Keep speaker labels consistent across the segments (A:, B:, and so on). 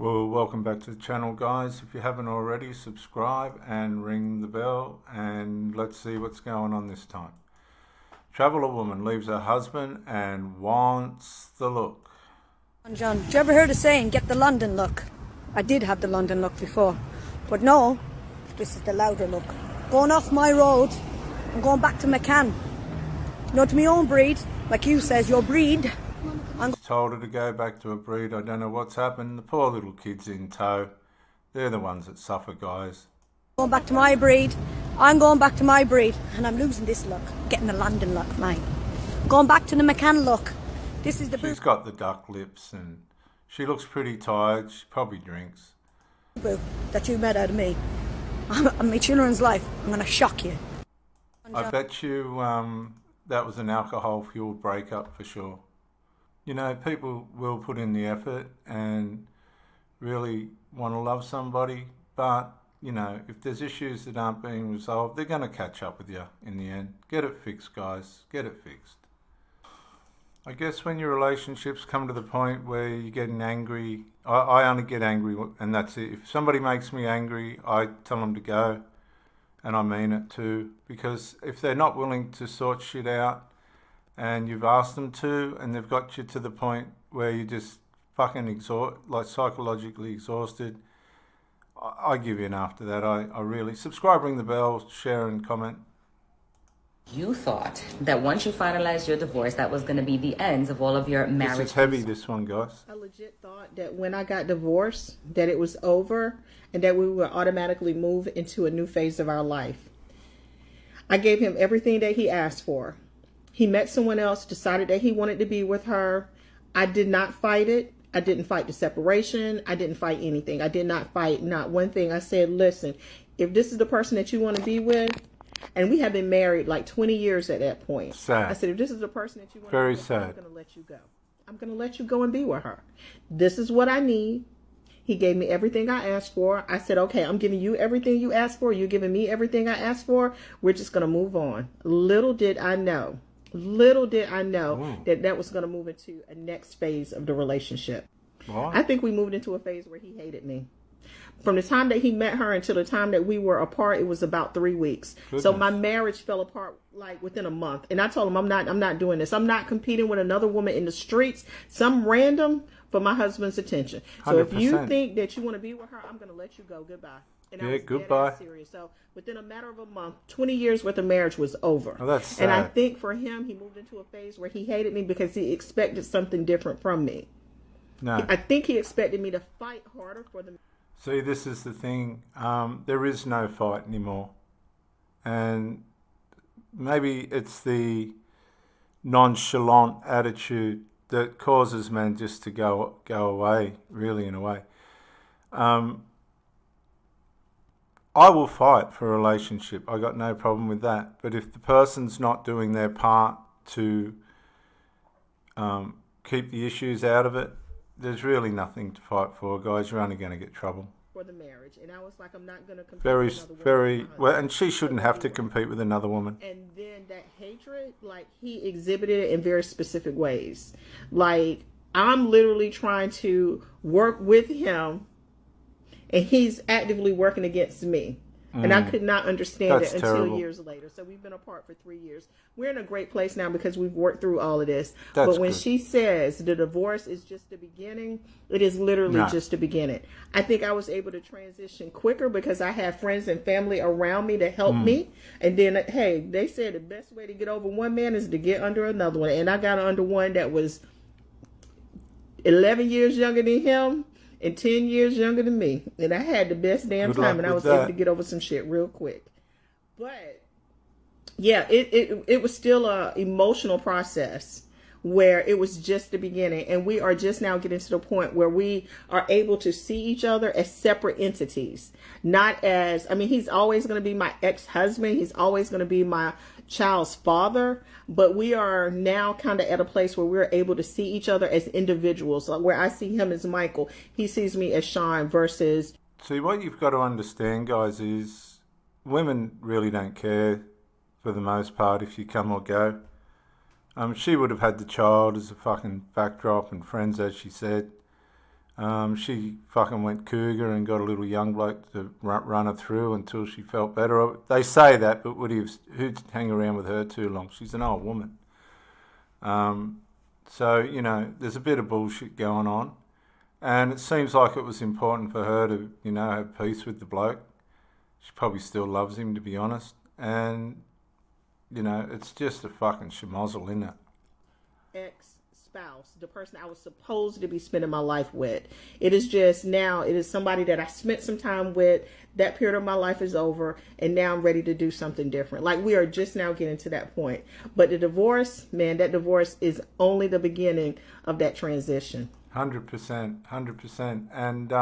A: Well, welcome back to the channel, guys. If you haven't already, subscribe and ring the bell, and let's see what's going on this time. Traveller woman leaves her husband and wants the look.
B: John, did you ever hear the saying, get the London look? I did have the London look before, but no, this is the louder look. Going off my road, I'm going back to McCann. You know, to my own breed, like you says, your breed.
A: Told her to go back to her breed. I don't know what's happened. The poor little kids in tow. They're the ones that suffer, guys.
B: Going back to my breed. I'm going back to my breed, and I'm losing this look. Getting the London look, mate. Going back to the McCann look. This is the
A: She's got the duck lips and she looks pretty tired. She probably drinks.
B: boo that you made out of me. I'm my children's life. I'm going to shock you.
A: I bet you that was an alcohol-fueled breakup for sure. You know, people will put in the effort and really want to love somebody, but, you know, if there's issues that aren't being resolved, they're going to catch up with you in the end. Get it fixed, guys. Get it fixed. I guess when your relationships come to the point where you're getting angry, I only get angry and that's it. If somebody makes me angry, I tell them to go, and I mean it too, because if they're not willing to sort shit out, and you've asked them to, and they've got you to the point where you're just fucking psychologically exhausted, I give in after that. I really... Subscribe, ring the bell, share and comment.
C: You thought that once you finalized your divorce, that was going to be the end of all of your marriage.
A: This is heavy, this one, guys.
D: I legit thought that when I got divorced, that it was over and that we would automatically move into a new phase of our life. I gave him everything that he asked for. He met someone else, decided that he wanted to be with her. I did not fight it. I didn't fight the separation. I didn't fight anything. I did not fight not one thing. I said, listen, if this is the person that you want to be with, and we have been married like 20 years at that point.
A: Sad.
D: I said, if this is the person that you want
A: Very
D: to be with,
A: sad.
D: I'm going to let you go. I'm going to let you go and be with her. This is what I need. He gave me everything I asked for. I said, okay, I'm giving you everything you asked for. You're giving me everything I asked for. We're just going to move on. Little did I know that that was going to move into a next phase of the relationship.
A: What?
D: I think we moved into a phase where he hated me. From the time that he met her until the time that we were apart, it was about 3 weeks.
A: Goodness.
D: So my marriage fell apart like within a month. And I told him, I'm not doing this. I'm not competing with another woman in the streets, some random, for my husband's attention. So if you
A: 100%.
D: think that you want to be with her, I'm going to let you go. Goodbye. And I
A: Yeah,
D: was
A: goodbye.
D: dead ass serious. So within a matter of a month, 20 years worth of marriage was over.
A: Oh, that's sad.
D: And I think for him, he moved into a phase where he hated me because he expected something different from me.
A: No.
D: I think he expected me to fight harder for the...
A: See, this is the thing. There is no fight anymore. And maybe it's the nonchalant attitude that causes men just to go away, really, in a way. I will fight for a relationship. I got no problem with that. But if the person's not doing their part to keep the issues out of it, there's really nothing to fight for, guys. You're only going to get trouble.
D: For the marriage. And I was like, I'm not going to compete
A: Very,
D: with another woman.
A: very well, and she shouldn't have to compete with another woman.
D: And then that hatred, like, he exhibited it in very specific ways. Like, I'm literally trying to work with him, and he's actively working against me. And I could not understand
A: That's
D: it until
A: terrible.
D: years later. So we've been apart for 3 years. We're in a great place now because we've worked through all of this.
A: That's
D: but when
A: good.
D: she says the divorce is just the beginning, it is literally
A: No.
D: just the beginning. I think I was able to transition quicker because I have friends and family around me to help me. And then, hey, they said the best way to get over one man is to get under another one. And I got under one that was 11 years younger than him and 10 years younger than me. And I had the best damn
A: Good luck
D: time, and I
A: with
D: was able
A: that.
D: to get over some shit real quick. But yeah, it was still a emotional process where it was just the beginning, and we are just now getting to the point where we are able to see each other as separate entities, not as, I mean, he's always going to be my ex-husband, he's always going to be my child's father, but we are now kind of at a place where we're able to see each other as individuals, like where I see him as Michael, he sees me as Sean, versus...
A: See, what you've got to understand, guys, is women really don't care for the most part if you come or go. She would have had the child as a fucking backdrop and friends, as she said. She fucking went cougar and got a little young bloke to run her through until she felt better. They say that, but who'd hang around with her too long? She's an old woman. So, you know, there's a bit of bullshit going on. And it seems like it was important for her to, you know, have peace with the bloke. She probably still loves him, to be honest. And, you know, it's just a fucking schmozzle, isn't it?
D: Ex-spouse, the person I was supposed to be spending my life with. It is just now, it is somebody that I spent some time with. That period of my life is over, and now I'm ready to do something different. Like, we are just now getting to that point. But the divorce, man, that divorce is only the beginning of that transition.
A: 100%. And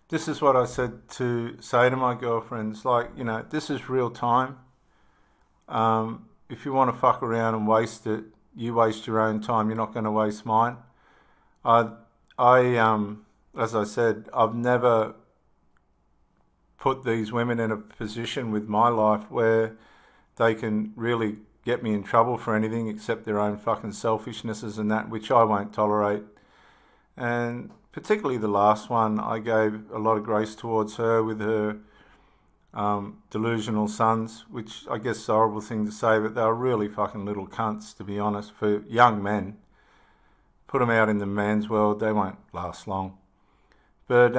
A: this is what I say to my girlfriends, like, you know, this is real time. If you want to fuck around and waste it, you waste your own time. You're not going to waste mine. I as I said, I've never put these women in a position with my life where they can really get me in trouble for anything except their own fucking selfishnesses and that, which I won't tolerate. And particularly the last one, I gave a lot of grace towards her with her delusional sons, which I guess is a horrible thing to say, but they were really fucking little cunts, to be honest, for young men. Put them out in the man's world, they won't last long. But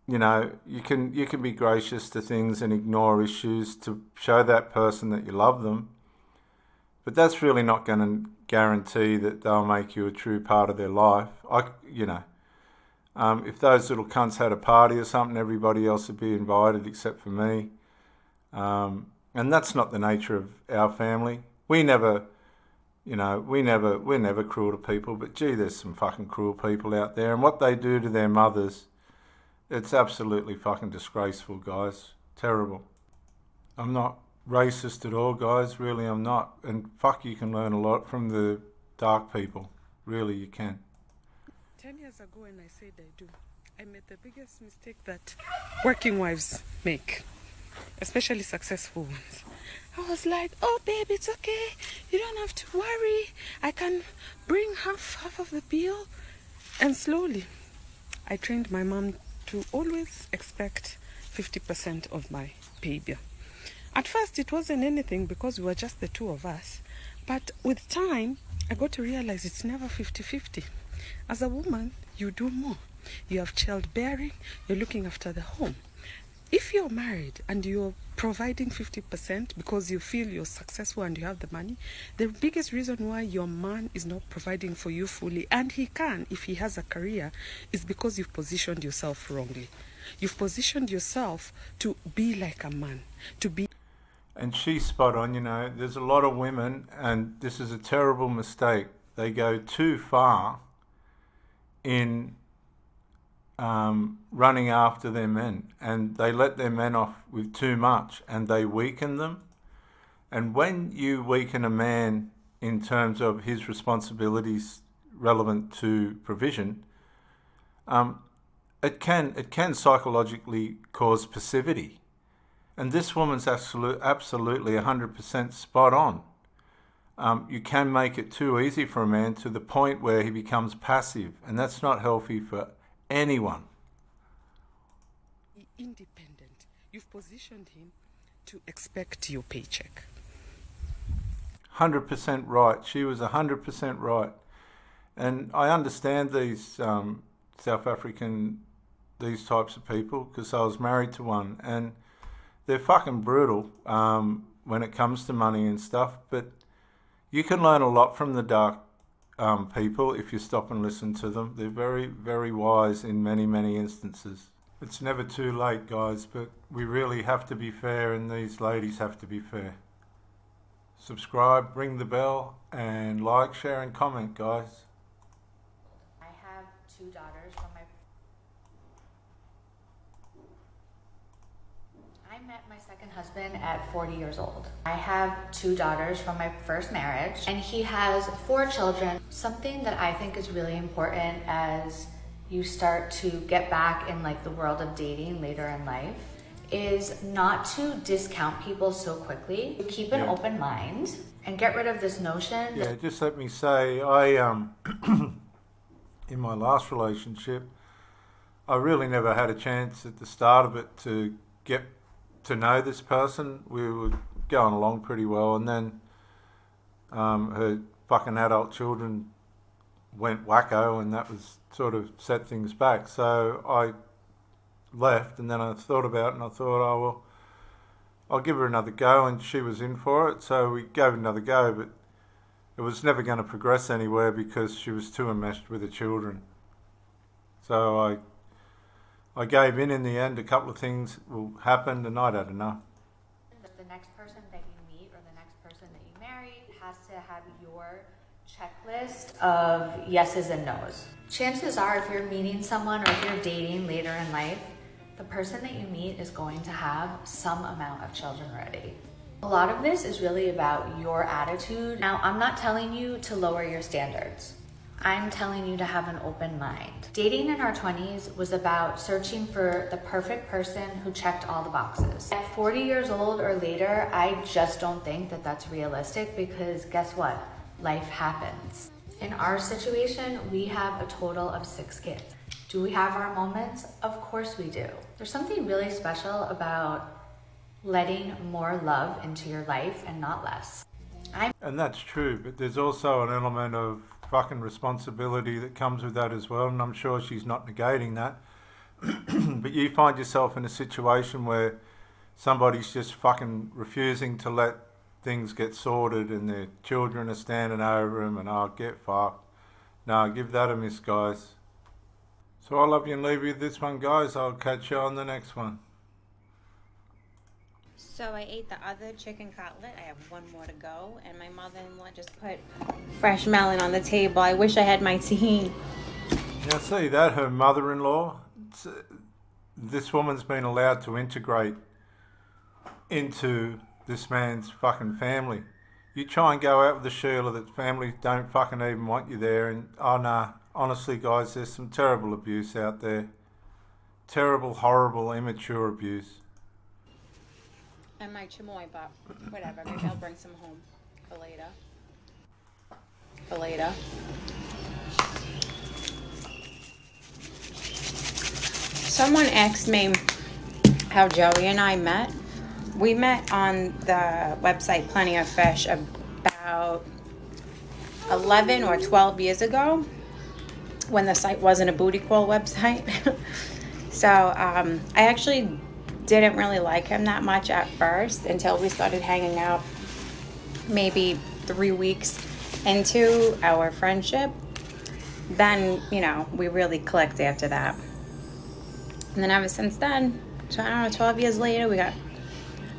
A: you know, you can be gracious to things and ignore issues to show that person that you love them. But that's really not going to guarantee that they'll make you a true part of their life. If those little cunts had a party or something, everybody else would be invited except for me. And that's not the nature of our family. We're never cruel to people, but gee, there's some fucking cruel people out there. And what they do to their mothers, it's absolutely fucking disgraceful, guys. Terrible. I'm not racist at all, guys. Really, I'm not. And fuck, you can learn a lot from the dark people. Really, you can.
E: 10 years ago when I said I do, I made the biggest mistake that working wives make, especially successful ones. I was like, oh babe, it's okay. You don't have to worry. I can bring half of the bill. And slowly, I trained my mom to always expect 50% of my pay bill. At first, it wasn't anything because we were just the two of us. But with time, I got to realize it's never 50-50. As a woman, you do more. You have childbearing, you're looking after the home. If you're married and you're providing 50% because you feel you're successful and you have the money, the biggest reason why your man is not providing for you fully, and he can if he has a career, is because you've positioned yourself wrongly. You've positioned yourself to be like a man, to be...
A: And she's spot on, you know. There's a lot of women, and this is a terrible mistake. They go too far in running after their men, and they let their men off with too much, and they weaken them. And when you weaken a man in terms of his responsibilities relevant to provision, it can psychologically cause passivity. And this woman's absolutely 100% spot on. You can make it too easy for a man to the point where he becomes passive, and that's not healthy for anyone.
E: Independent. You've positioned him to expect your paycheck.
A: 100% right. She was 100% right. And I understand these South African, these types of people, because I was married to one, and they're fucking brutal when it comes to money and stuff, but you can learn a lot from the dark people if you stop and listen to them. They're very, very wise in many, many instances. It's never too late, guys, but we really have to be fair, and these ladies have to be fair. Subscribe, ring the bell, and like, share, and comment, guys.
C: I have 2 daughters from my... I met my second husband at 40 years old. I have 2 daughters from my first marriage, and he has 4 children. Something that I think is really important as you start to get back in like the world of dating later in life is not to discount people so quickly. Keep an open mind and get rid of this notion.
A: Yeah, just let me say, I in my last relationship, I really never had a chance at the start of it to get to know this person. We were going along pretty well, and then her fucking adult children went wacko, and that was sort of set things back. So I left, and then I thought about it, and I thought, oh well, I'll give her another go, and she was in for it. So we gave it another go, but it was never going to progress anywhere because she was too enmeshed with the children. So I gave in the end. A couple of things happened, and I'd had enough.
C: The next person that you meet or the next person that you marry has to have your checklist of yeses and nos. Chances are, if you're meeting someone or if you're dating later in life, the person that you meet is going to have some amount of children already. A lot of this is really about your attitude. Now, I'm not telling you to lower your standards. I'm telling you to have an open mind. Dating in our 20s was about searching for the perfect person who checked all the boxes. At 40 years old or later, I just don't think that that's realistic because guess what? Life happens. In our situation, we have a total of 6 kids. Do we have our moments? Of course we do. There's something really special about letting more love into your life and not less.
A: And that's true, but there's also an element of fucking responsibility that comes with that as well, and I'm sure she's not negating that. But you find yourself in a situation where somebody's just fucking refusing to let things get sorted, and their children are standing over them, and I'll get fucked. No, give that a miss, guys. So I love you and leave you with this one, guys. I'll catch you on the next one.
F: So I ate the other chicken cutlet. I have one more to go. And my mother-in-law just put fresh melon on the table. I wish I had my tahini.
A: Now see that, her mother-in-law, this woman's been allowed to integrate into this man's fucking family. You try and go out with the Sheila that family don't fucking even want you there, and oh nah, honestly guys, there's some terrible abuse out there. Terrible, horrible, immature abuse.
F: And my chamoy, but whatever. Maybe I'll bring some home for later. Someone asked me how Joey and I met. We met on the website Plenty of Fish about 11 or 12 years ago when the site wasn't a booty call website. So I actually didn't really like him that much at first until we started hanging out maybe 3 weeks into our friendship. Then, you know, we really clicked after that. And then ever since then, so I don't know, 12 years later, we got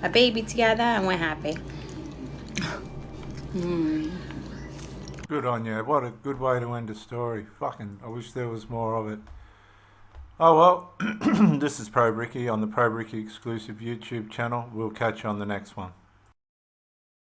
F: a baby together and we're happy.
A: Good on you. What a good way to end a story. Fucking, I wish there was more of it. Oh well, this is Pro Bricky on the Pro Bricky exclusive YouTube channel. We'll catch you on the next one.